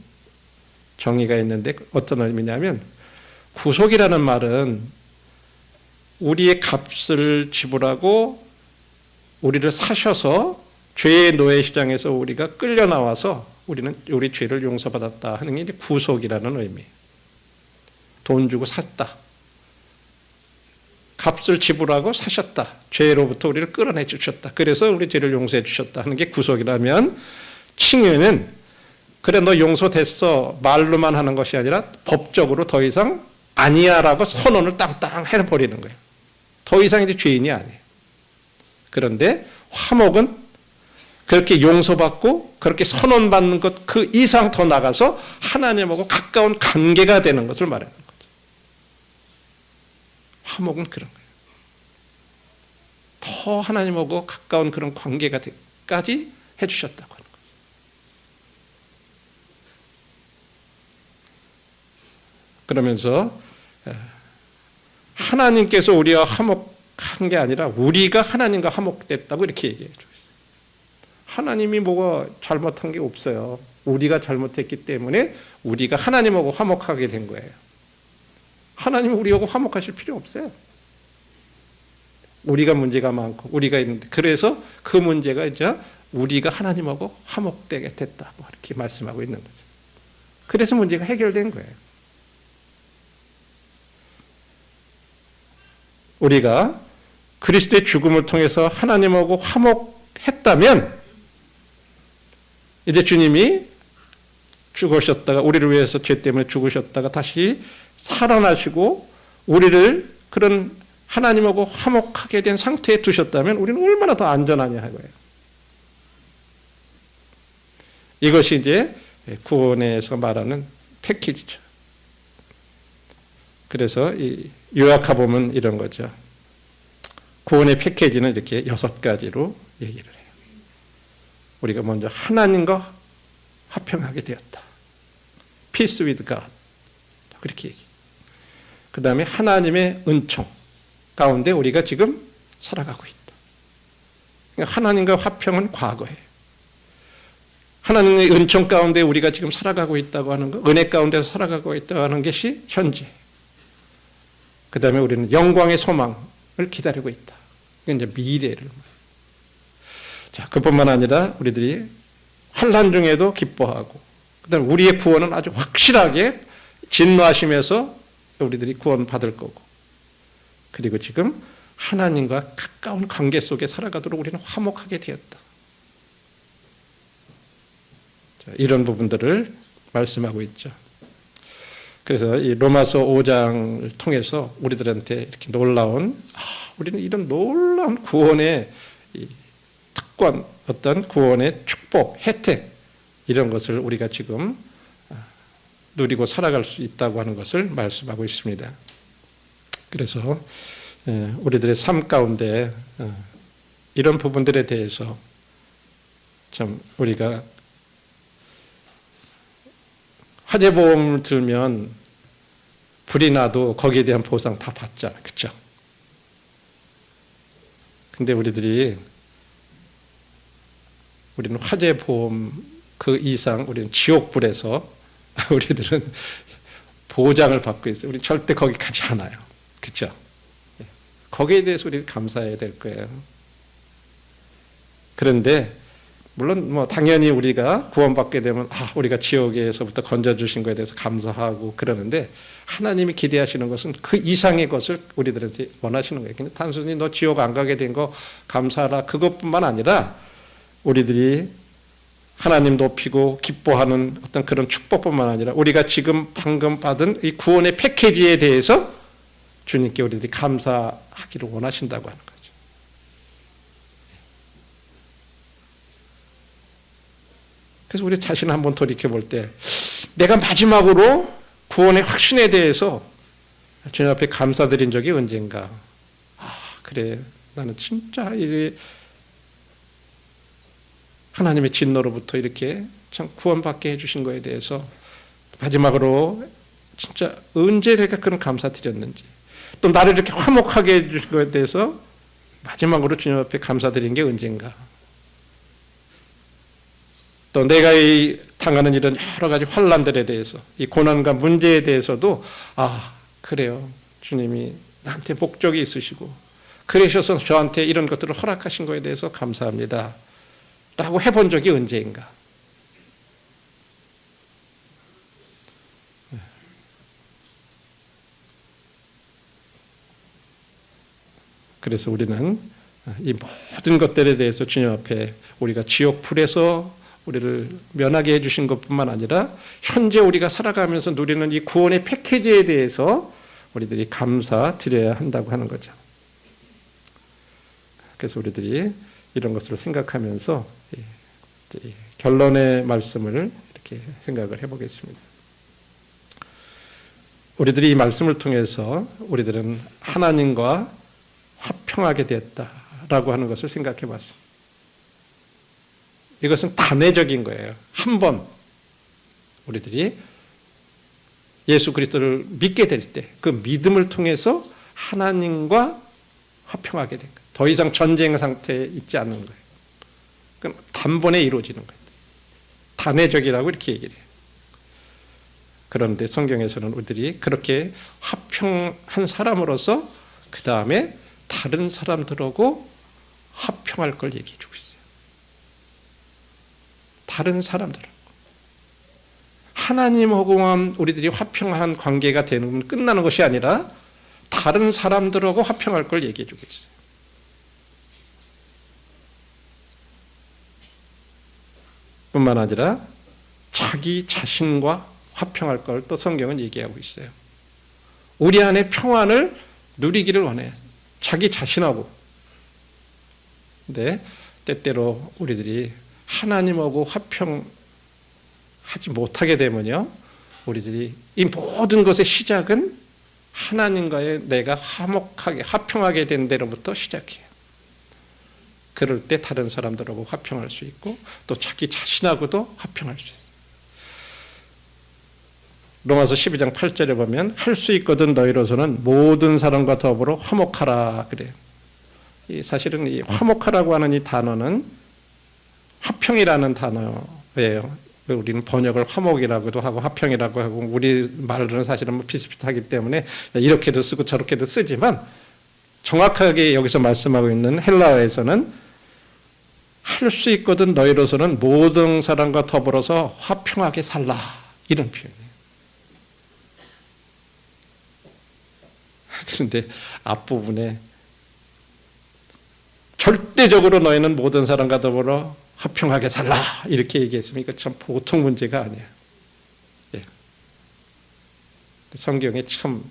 정의가 있는데 어떤 의미냐면 구속이라는 말은 우리의 값을 지불하고 우리를 사셔서 죄의 노예 시장에서 우리가 끌려 나와서 우리는 우리 죄를 용서받았다 하는 게 이제 구속이라는 의미. 돈 주고 샀다. 값을 지불하고 사셨다. 죄로부터 우리를 끌어내 주셨다. 그래서 우리 죄를 용서해 주셨다 하는 게 구속이라면 칭의는 그래 너 용서됐어 말로만 하는 것이 아니라 법적으로 더 이상 아니야라고 선언을 땅땅 해버리는 거예요. 더 이상 이제 죄인이 아니에요. 그런데 화목은 그렇게 용서받고 그렇게 선언받는 것 그 이상 더 나가서 하나님하고 가까운 관계가 되는 것을 말하는 거죠. 화목은 그런 거예요. 더 하나님하고 가까운 그런 관계까지 해주셨다고 하는 거죠. 그러면서 하나님께서 우리와 화목한 게 아니라 우리가 하나님과 화목됐다고 이렇게 얘기해 주고 있어요. 하나님이 뭐가 잘못한 게 없어요. 우리가 잘못했기 때문에 우리가 하나님하고 화목하게 된 거예요. 하나님은 우리하고 화목하실 필요 없어요. 우리가 문제가 많고 우리가 있는데 그래서 그 문제가 이제 우리가 하나님하고 화목되게 됐다고 이렇게 말씀하고 있는 거죠. 그래서 문제가 해결된 거예요. 우리가 그리스도의 죽음을 통해서 하나님하고 화목했다면 이제 주님이 죽으셨다가 우리를 위해서 죄 때문에 죽으셨다가 다시 살아나시고 우리를 그런 하나님하고 화목하게 된 상태에 두셨다면 우리는 얼마나 더 안전하냐 하고요. 이것이 이제 구원에서 말하는 패키지죠. 그래서 이 요약해 보면 이런 거죠. 구원의 패키지는 이렇게 6가지로 얘기를 해요. 우리가 먼저 하나님과 화평하게 되었다. Peace with God. 그렇게 얘기해요. 그 다음에 하나님의 은총 가운데 우리가 지금 살아가고 있다. 그러니까 하나님과 화평은 과거예요. 하나님의 은총 가운데 우리가 지금 살아가고 있다고 하는 것, 은혜 가운데서 살아가고 있다고 하는 것이 현재. 그 다음에 우리는 영광의 소망을 기다리고 있다. 이게 이제 미래를. 자, 그뿐만 아니라 우리들이 환난 중에도 기뻐하고, 그 다음에 우리의 구원은 아주 확실하게 진노하심에서 우리들이 구원받을 거고, 그리고 지금 하나님과 가까운 관계 속에 살아가도록 우리는 화목하게 되었다. 자, 이런 부분들을 말씀하고 있죠. 그래서 이 로마서 5장을 통해서 우리들한테 이렇게 놀라운, 우리는 이런 놀라운 구원의 특권, 어떤 구원의 축복, 혜택, 이런 것을 우리가 지금 누리고 살아갈 수 있다고 하는 것을 말씀하고 있습니다. 그래서 우리들의 삶 가운데 이런 부분들에 대해서 참 우리가 화재보험을 들면 불이 나도 거기에 대한 보상 다 받잖아. 그렇죠? 근데 우리는 화재보험 그 이상 우리는 지옥불에서 우리들은 보장을 받고 있어요. 우리 절대 거기 가지 않아요. 그렇죠? 거기에 대해서 우리 감사해야 될 거예요. 그런데 물론 뭐 당연히 우리가 구원받게 되면 우리가 지옥에서부터 건져주신 것에 대해서 감사하고 그러는데 하나님이 기대하시는 것은 그 이상의 것을 우리들한테 원하시는 거예요. 그냥 단순히 너 지옥 안 가게 된 거 감사하라 그것뿐만 아니라 우리들이 하나님 높이고 기뻐하는 어떤 그런 축복뿐만 아니라 우리가 지금 방금 받은 이 구원의 패키지에 대해서 주님께 우리들이 감사하기를 원하신다고 하는 거죠. 그래서 우리 자신을 한번 돌이켜볼 때 내가 마지막으로 구원의 확신에 대해서 주님 앞에 감사드린 적이 언젠가. 그래 나는 진짜 하나님의 진노로부터 이렇게 참 구원받게 해주신 거에 대해서 마지막으로 진짜 언제 내가 그런 감사드렸는지, 또 나를 이렇게 화목하게 해주신 거에 대해서 마지막으로 주님 앞에 감사드린 게 언젠가. 또 내가 당하는 이런 여러 가지 환난들에 대해서, 이 고난과 문제에 대해서도 그래요. 주님이 나한테 목적이 있으시고 그러셔서 저한테 이런 것들을 허락하신 거에 대해서 감사합니다 라고 해본 적이 언제인가. 그래서 우리는 이 모든 것들에 대해서 주님 앞에 우리가 지옥 불에서 우리를 면하게 해주신 것뿐만 아니라 현재 우리가 살아가면서 누리는 이 구원의 패키지에 대해서 우리들이 감사드려야 한다고 하는 거죠. 그래서 우리들이 이런 것을 생각하면서 결론의 말씀을 이렇게 생각을 해보겠습니다. 우리들이 이 말씀을 통해서 우리들은 하나님과 화평하게 되었다라고 하는 것을 생각해 봤습니다. 이것은 단회적인 거예요. 한 번 우리들이 예수 그리스도를 믿게 될 때 그 믿음을 통해서 하나님과 화평하게 된 거예요. 더 이상 전쟁 상태에 있지 않는 거예요. 그럼 단번에 이루어지는 거예요. 단회적이라고 이렇게 얘기를 해요. 그런데 성경에서는 우리들이 그렇게 화평한 사람으로서 그 다음에 다른 사람들하고 화평할 걸 얘기해 주고 있어요. 다른 사람들하고. 하나님하고만 우리들이 화평한 관계가 되는 끝나는 것이 아니라 다른 사람들하고 화평할 걸 얘기해 주고 있어요. 뿐만 아니라 자기 자신과 화평할 걸 또 성경은 얘기하고 있어요. 우리 안에 평안을 누리기를 원해요. 자기 자신하고. 근데 때때로 우리들이 하나님하고 화평하지 못하게 되면요, 우리들이 이 모든 것의 시작은 하나님과의 내가 화목하게 화평하게 된 데로부터 시작해요. 그럴 때 다른 사람들하고 화평할 수 있고 또 자기 자신하고도 화평할 수 있어요. 로마서 12장 8절에 보면 할 수 있거든 너희로서는 모든 사람과 더불어 화목하라 그래요. 사실은 이 화목하라고 하는 이 단어는 화평이라는 단어예요. 우리는 번역을 화목이라고도 하고 화평이라고 하고 우리 말로는 사실은 비슷비슷하기 때문에 이렇게도 쓰고 저렇게도 쓰지만 정확하게 여기서 말씀하고 있는 헬라어에서는 할 수 있거든 너희로서는 모든 사람과 더불어서 화평하게 살라 이런 표현이에요. 그런데 앞부분에 절대적으로 너희는 모든 사람과 더불어 화평하게 살라 이렇게 얘기했으면 이거 참 보통 문제가 아니에요. 예. 성경에 참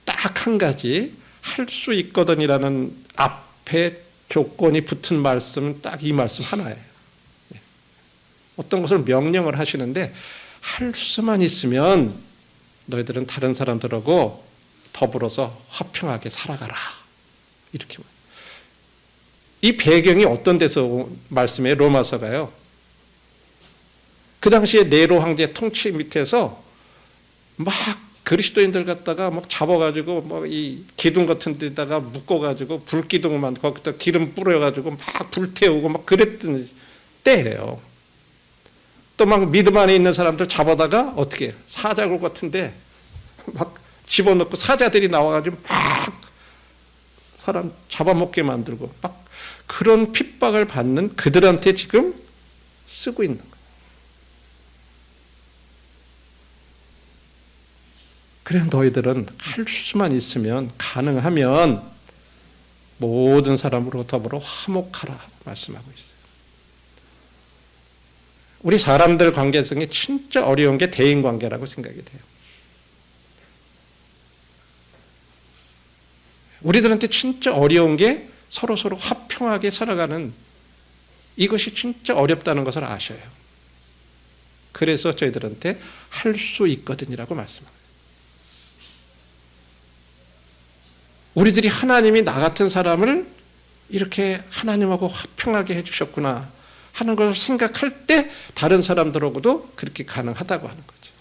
딱 한 가지 할 수 있거든이라는 앞에 조건이 붙은 말씀은 딱 이 말씀 하나예요. 예. 어떤 것을 명령을 하시는데 할 수만 있으면 너희들은 다른 사람들하고 더불어서 화평하게 살아가라 이렇게. 이 배경이 어떤 데서 말씀해? 로마서가요. 그 당시에 네로 황제 통치 밑에서 막 그리스도인들 갖다가 막 잡아가지고 막 이 기둥 같은 데다가 묶어가지고 불기둥만 거기다 기름 뿌려가지고 막 불태우고 막 그랬던 때예요. 또 막 믿음 안에 있는 사람들 잡아다가 어떻게 사자굴 같은데 막 집어넣고 사자들이 나와가지고 막 사람 잡아먹게 만들고 막 그런 핍박을 받는 그들한테 지금 쓰고 있는 거예요. 그래 너희들은 할 수만 있으면 가능하면 모든 사람으로 더불어 화목하라 말씀하고 있어요. 우리 사람들 관계성이 진짜 어려운 게 대인관계라고 생각이 돼요. 우리들한테 진짜 어려운 게 서로 화평하게 살아가는 이것이 진짜 어렵다는 것을 아셔요. 그래서 저희들한테 할 수 있거든이라고 말씀합니다. 우리들이 하나님이 나 같은 사람을 이렇게 하나님하고 화평하게 해주셨구나 하는 것을 생각할 때 다른 사람들하고도 그렇게 가능하다고 하는 거죠.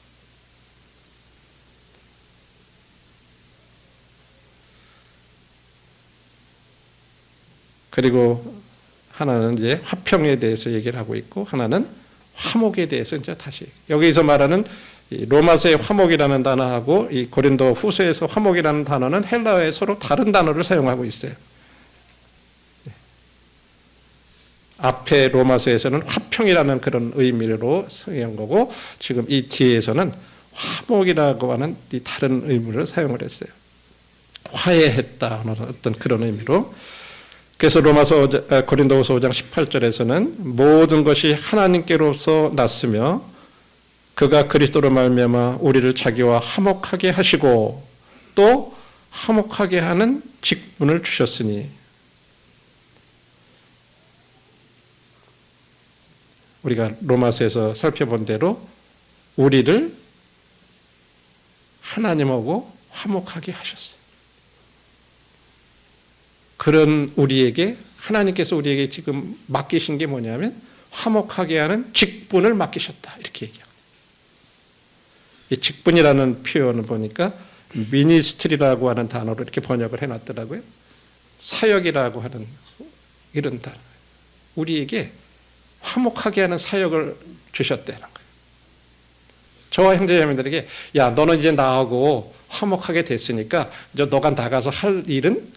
그리고 하나는 이제 화평에 대해서 얘기를 하고 있고 하나는 화목에 대해서 이제 다시 여기서 말하는 로마서의 화목이라는 단어하고 이 고린도 후서에서 화목이라는 단어는 헬라어에 서로 다른 단어를 사용하고 있어요. 앞에 로마서에서는 화평이라는 그런 의미로 사용한 거고 지금 이 뒤에서는 화목이라고 하는 이 다른 의미를 사용을 했어요. 화해했다 하는 어떤 그런 의미로. 그래서 고린도후서 5장 18절에서는 모든 것이 하나님께로서 났으며 그가 그리스도로 말미암아 우리를 자기와 화목하게 하시고 또 화목하게 하는 직분을 주셨으니 우리가 로마서에서 살펴본 대로 우리를 하나님하고 화목하게 하셨어요. 그런 우리에게 하나님께서 우리에게 지금 맡기신 게 뭐냐면 화목하게 하는 직분을 맡기셨다 이렇게 얘기합니다. 이 직분이라는 표현을 보니까 미니스트리라고 하는 단어로 이렇게 번역을 해놨더라고요. 사역이라고 하는 이런 단어. 우리에게 화목하게 하는 사역을 주셨다는 거예요. 저와 형제자매들에게 야 너는 이제 나하고 화목하게 됐으니까 이제 너가 나가서 할 일은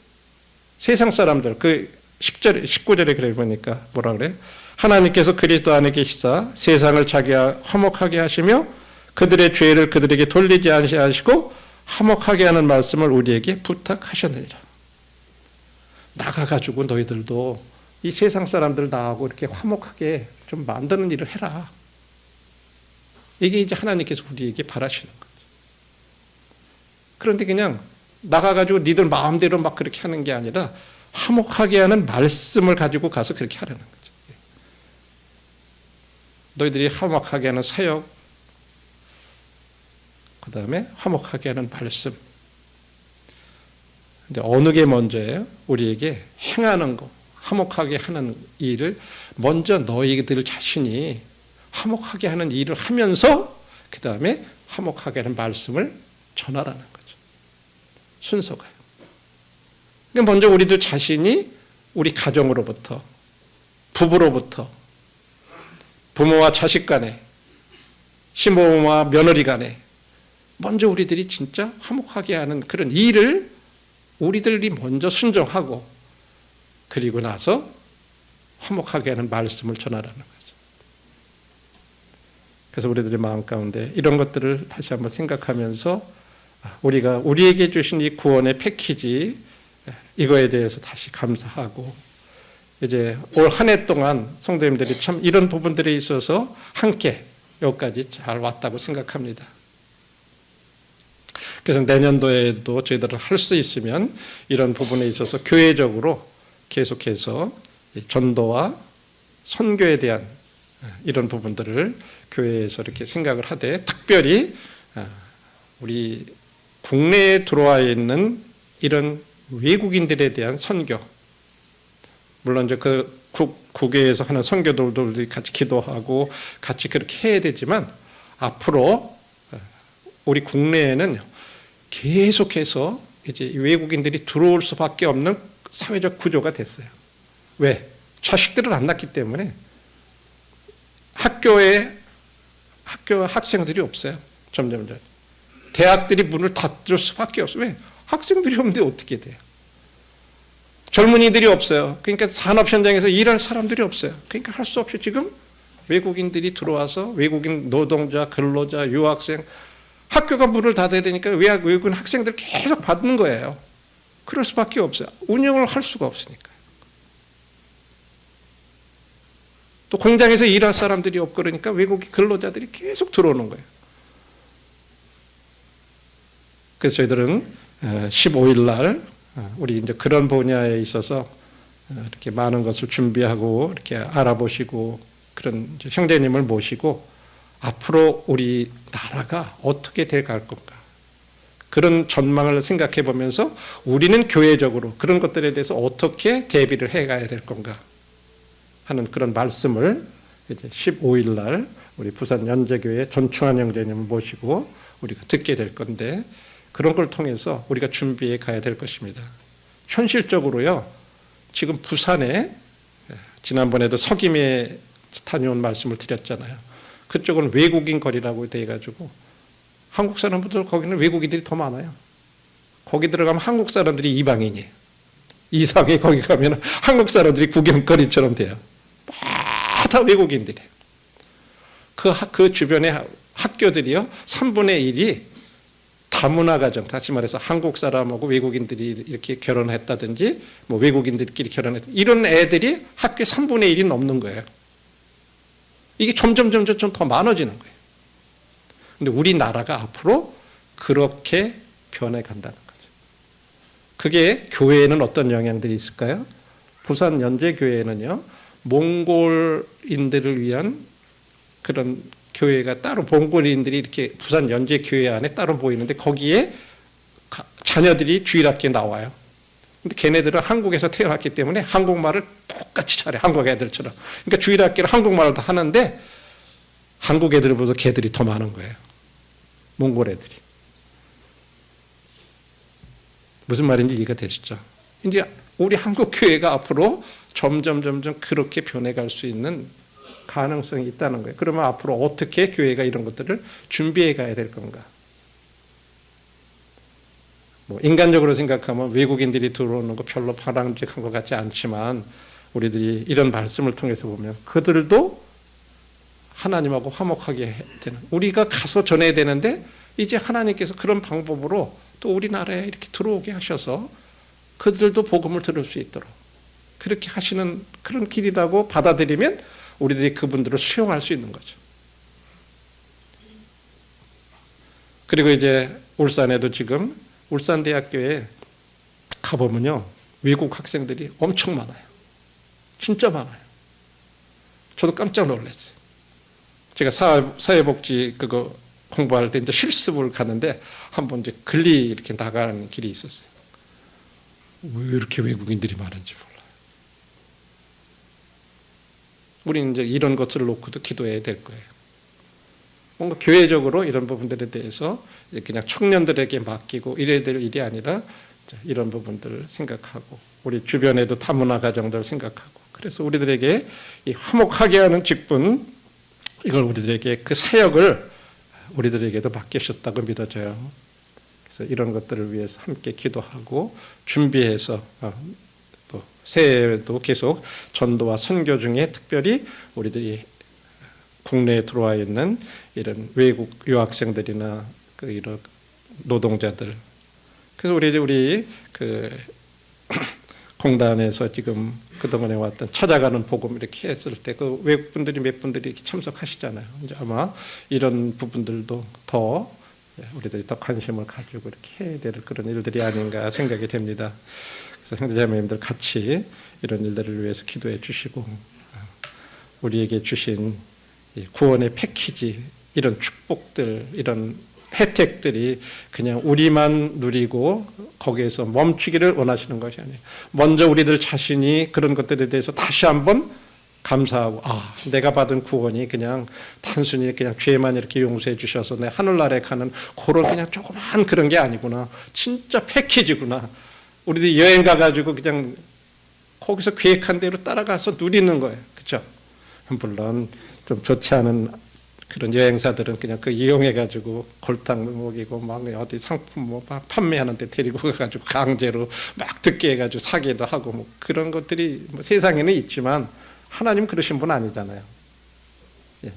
세상 사람들 그 10절 19절에 그래 보니까 뭐라 그래? 하나님께서 그리스도 안에 계시사 세상을 자기와 화목하게 하시며 그들의 죄를 그들에게 돌리지 아니하시고 화목하게 하는 말씀을 우리에게 부탁하셨느니라. 나가가지고 너희들도 이 세상 사람들 나하고 이렇게 화목하게 좀 만드는 일을 해라. 이게 이제 하나님께서 우리에게 바라시는 거죠. 그런데 그냥 나가가지고 니들 마음대로 막 그렇게 하는 게 아니라 화목하게 하는 말씀을 가지고 가서 그렇게 하라는 거죠. 너희들이 화목하게 하는 사역, 그 다음에 화목하게 하는 말씀. 근데 어느 게 먼저예요? 우리에게 행하는 거, 화목하게 하는 일을 먼저 너희들 자신이 화목하게 하는 일을 하면서 그 다음에 화목하게 하는 말씀을 전하라는 거죠. 순서가요. 그러니까 먼저 우리들 자신이 우리 가정으로부터, 부부로부터, 부모와 자식 간에, 시모와 며느리 간에 먼저 우리들이 진짜 화목하게 하는 그런 일을 우리들이 먼저 순종하고 그리고 나서 화목하게 하는 말씀을 전하라는 거죠. 그래서 우리들의 마음 가운데 이런 것들을 다시 한번 생각하면서 우리가 우리에게 주신 이 구원의 패키지 이거에 대해서 다시 감사하고 이제 올 한 해 동안 성도님들이 참 이런 부분들에 있어서 함께 여기까지 잘 왔다고 생각합니다. 그래서 내년도에도 저희들은 할 수 있으면 이런 부분에 있어서 교회적으로 계속해서 전도와 선교에 대한 이런 부분들을 교회에서 이렇게 생각을 하되 특별히 우리 국내에 들어와 있는 이런 외국인들에 대한 선교, 물론 이제 그 국외에서 하는 선교들도 같이 기도하고 같이 그렇게 해야 되지만 앞으로 우리 국내에는 계속해서 이제 외국인들이 들어올 수밖에 없는 사회적 구조가 됐어요. 왜? 자식들을 안 낳기 때문에 학교 학생들이 없어요. 점점. 대학들이 문을 닫을 수밖에 없어요. 왜? 학생들이 없는데 어떻게 돼요? 젊은이들이 없어요. 그러니까 산업 현장에서 일할 사람들이 없어요. 그러니까 할 수 없이 지금 외국인들이 들어와서 외국인 노동자, 근로자, 유학생 학교가 문을 닫아야 되니까 외국인 학생들 계속 받는 거예요. 그럴 수밖에 없어요. 운영을 할 수가 없으니까. 또 공장에서 일할 사람들이 없고 그러니까 외국인 근로자들이 계속 들어오는 거예요. 그래서 저희들은 15일 날 우리 이제 그런 분야에 있어서 이렇게 많은 것을 준비하고 이렇게 알아보시고 그런 형제님을 모시고 앞으로 우리 나라가 어떻게 돼 갈 건가 그런 전망을 생각해 보면서 우리는 교회적으로 그런 것들에 대해서 어떻게 대비를 해 가야 될 건가 하는 그런 말씀을 이제 15일 날 우리 부산 연제교회 전충환 형제님을 모시고 우리가 듣게 될 건데 그런 걸 통해서 우리가 준비해 가야 될 것입니다. 현실적으로요. 지금 부산에 지난번에도 석임에 다녀온 말씀을 드렸잖아요. 그쪽은 외국인 거리라고 돼가지고 한국 사람들 거기는 외국인들이 더 많아요. 거기 들어가면 한국 사람들이 이방인이에요. 이상에 거기 가면 한국 사람들이 구경거리처럼 돼요. 다 외국인들이에요. 그 주변에 학교들이요 3분의 1이 다문화 가정, 다시 말해서 한국 사람하고 외국인들이 이렇게 결혼했다든지 뭐 외국인들끼리 결혼했다 이런 애들이 학교에 3분의 1이 넘는 거예요. 이게 점점 더 많아지는 거예요. 근데 우리나라가 앞으로 그렇게 변해간다는 거죠. 그게 교회에는 어떤 영향들이 있을까요? 부산 연제교회는요 몽골인들을 위한 그런 교회가 따로 몽골인들이 이렇게 부산 연제교회 안에 따로 보이는데 거기에 자녀들이 주일학교에 나와요. 근데 걔네들은 한국에서 태어났기 때문에 한국말을 똑같이 잘해. 한국 애들처럼. 그러니까 주일학교를 한국말을 다 하는데 한국 애들보다 걔들이 더 많은 거예요. 몽골 애들이. 무슨 말인지 이해가 되시죠? 이제 우리 한국 교회가 앞으로 점점 그렇게 변해갈 수 있는 가능성이 있다는 거예요. 그러면 앞으로 어떻게 교회가 이런 것들을 준비해 가야 될 건가? 뭐 인간적으로 생각하면 외국인들이 들어오는 거 별로 바람직한 것 같지 않지만 우리들이 이런 말씀을 통해서 보면 그들도 하나님하고 화목하게 되는, 우리가 가서 전해야 되는데 이제 하나님께서 그런 방법으로 또 우리나라에 이렇게 들어오게 하셔서 그들도 복음을 들을 수 있도록 그렇게 하시는 그런 길이라고 받아들이면 우리들이 그분들을 수용할 수 있는 거죠. 그리고 이제 울산에도 지금 울산대학교에 가보면요 외국 학생들이 엄청 많아요. 진짜 많아요. 저도 깜짝 놀랐어요. 제가 사회복지 그거 공부할 때 이제 실습을 가는데 한번 이제 글리 이렇게 나가는 길이 있었어요. 왜 이렇게 외국인들이 많은지 몰라요. 우리는 이제 이런 것을 놓고도 기도해야 될 거예요. 뭔가 교회적으로 이런 부분들에 대해서 그냥 청년들에게 맡기고 이래야 될 일이 아니라 이런 부분들을 생각하고 우리 주변에도 다문화 가정들을 생각하고 그래서 우리들에게 이 화목하게 하는 직분 이걸 우리들에게 그 사역을 우리들에게도 맡기셨다고 믿어져요. 그래서 이런 것들을 위해서 함께 기도하고 준비해서 또 새해에도 계속 전도와 선교 중에 특별히 우리들이 국내에 들어와 있는 이런 외국 유학생들이나 그 이런 노동자들. 그래서 우리 그 공단에서 지금 그동안에 왔던 찾아가는 복음 이렇게 했을 때 그 외국 분들이 몇 분들이 이렇게 참석하시잖아요. 이제 아마 이런 부분들도 더 우리들이 더 관심을 가지고 이렇게 해야 될 그런 일들이 아닌가 생각이 됩니다. 그래서 형제자매님들 같이 이런 일들을 위해서 기도해 주시고 우리에게 주신 구원의 패키지 이런 축복들 이런 혜택들이 그냥 우리만 누리고 거기에서 멈추기를 원하시는 것이 아니에요. 먼저 우리들 자신이 그런 것들에 대해서 다시 한번 감사하고 내가 받은 구원이 그냥 단순히 그냥 죄만 이렇게 용서해 주셔서 내 하늘나라에 가는 그런 그냥 조그만 그런 게 아니구나. 진짜 패키지구나. 우리들이 여행 가가지고 그냥 거기서 계획한 대로 따라가서 누리는 거예요. 그렇죠? 물론 좀 좋지 않은 그런 여행사들은 그냥 그 이용해가지고 골탕 먹이고 막 어디 상품 뭐 판매하는데 데리고 가가지고 강제로 막 듣게 해가지고 사기도 하고 뭐 그런 것들이 뭐 세상에는 있지만 하나님 그러신 분 아니잖아요. 예.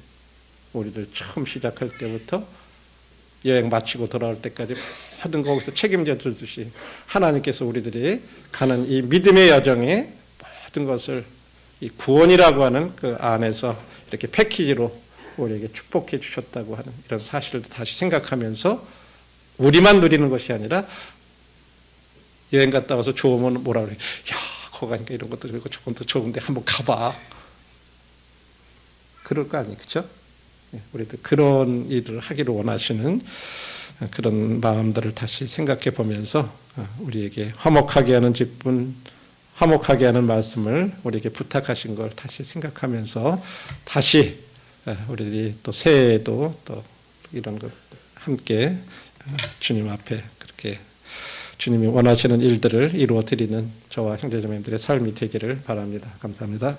우리들 처음 시작할 때부터 여행 마치고 돌아올 때까지 모든 거기서 책임져 주듯이 하나님께서 우리들이 가는 이 믿음의 여정에 모든 것을 이 구원이라고 하는 그 안에서 이렇게 패키지로 우리에게 축복해 주셨다고 하는 이런 사실을 다시 생각하면서 우리만 누리는 것이 아니라 여행 갔다 와서 좋으면 뭐라 그래. 야, 거기 가니까 이런 것도 그리고 조금도 좋은데 한번 가봐. 그럴 거 아니에요. 그렇죠? 우리도 그런 일을 하기를 원하시는 그런 마음들을 다시 생각해 보면서 우리에게 화목하게 하는 직분, 화목하게 하는 말씀을 우리에게 부탁하신 걸 다시 생각하면서 다시 우리들이 또 새해에도 또 이런 것 함께 주님 앞에 그렇게 주님이 원하시는 일들을 이루어 드리는 저와 형제자매님들의 삶이 되기를 바랍니다. 감사합니다.